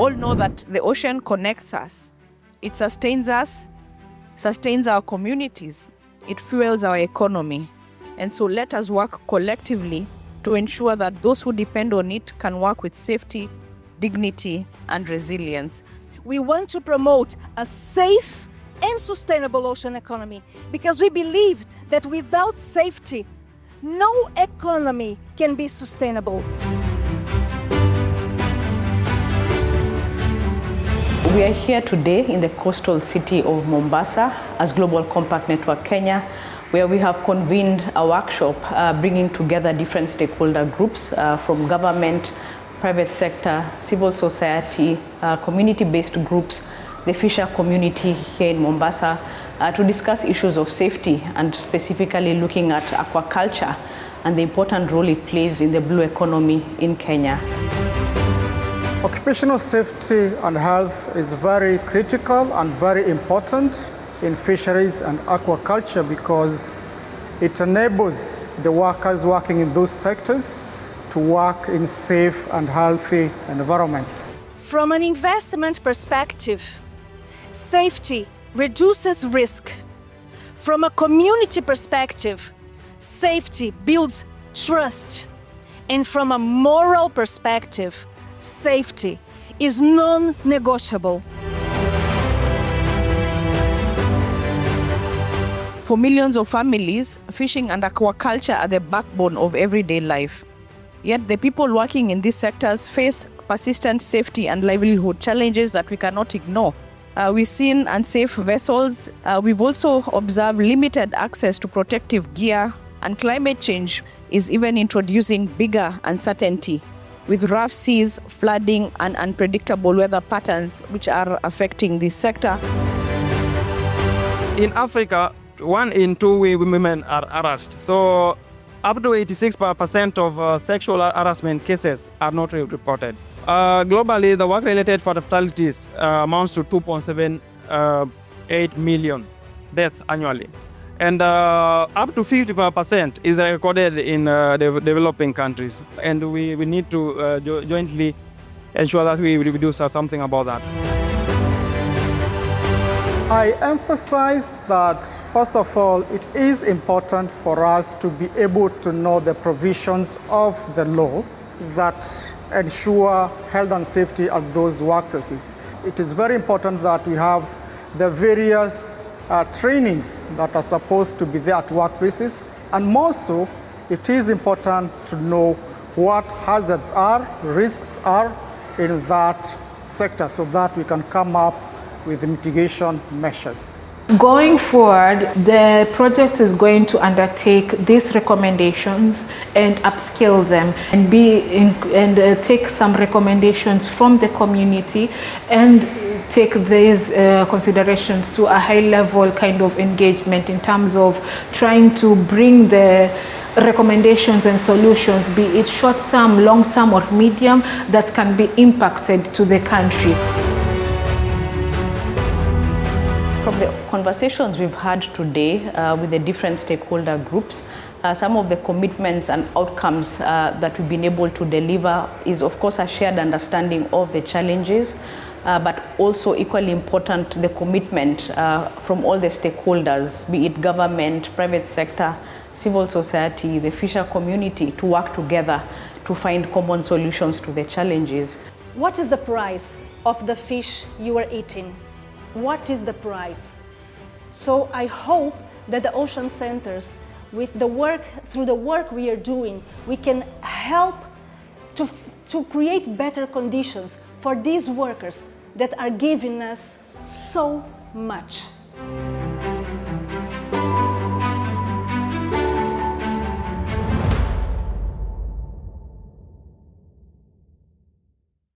all know that the ocean connects us. It sustains us, sustains our communities. It fuels our economy. And so let us work collectively to ensure that those who depend on it can work with safety, dignity, and resilience. We want to promote a safe and sustainable ocean economy because we believe that without safety, no economy can be sustainable. We are here today in the coastal city of Mombasa as Global Compact Network Kenya, where we have convened a workshop bringing together different stakeholder groups from government, private sector, civil society, community-based groups, the fisher community here in Mombasa, to discuss issues of safety and specifically looking at aquaculture and the important role it plays in the blue economy in Kenya. Occupational safety and health is very critical and very important in fisheries and aquaculture because it enables the workers working in those sectors to work in safe and healthy environments. From an investment perspective, safety reduces risk. From a community perspective, safety builds trust. And from a moral perspective, safety is non-negotiable. For millions of families, fishing and aquaculture are the backbone of everyday life. Yet the people working in these sectors face persistent safety and livelihood challenges that we cannot ignore. We've seen unsafe vessels. We've also observed limited access to protective gear, and climate change is even introducing bigger uncertainty with rough seas, flooding, and unpredictable weather patterns which are affecting this sector. In Africa, 1 in 2 women are harassed. So up to 86% of sexual harassment cases are not reported. Globally, the work-related fatalities amounts to 2.78 million deaths annually. And up to 50% is recorded in developing countries. And we need to jointly ensure that we do something about that. I emphasize that, first of all, it is important for us to be able to know the provisions of the law that ensure health and safety at those workplaces. It is very important that we have the various trainings that are supposed to be there at workplaces, and more so, it is important to know what hazards are, risks are in that sector so that we can come up with mitigation measures. Going forward, the project is going to undertake these recommendations and upscale them and take some recommendations from the community and take these considerations to a high-level kind of engagement in terms of trying to bring the recommendations and solutions, be it short-term, long-term, or medium, that can be impacted to the country. From the conversations we've had today with the different stakeholder groups, some of the commitments and outcomes that we've been able to deliver is, of course, a shared understanding of the challenges, but also equally important, the commitment from all the stakeholders, be it government, private sector, civil society, the fisher community, to work together to find common solutions to the challenges. What is the price of the fish you are eating? What is the price? So I hope that the ocean centers, through the work we are doing, we can help to create better conditions for these workers that are giving us so much.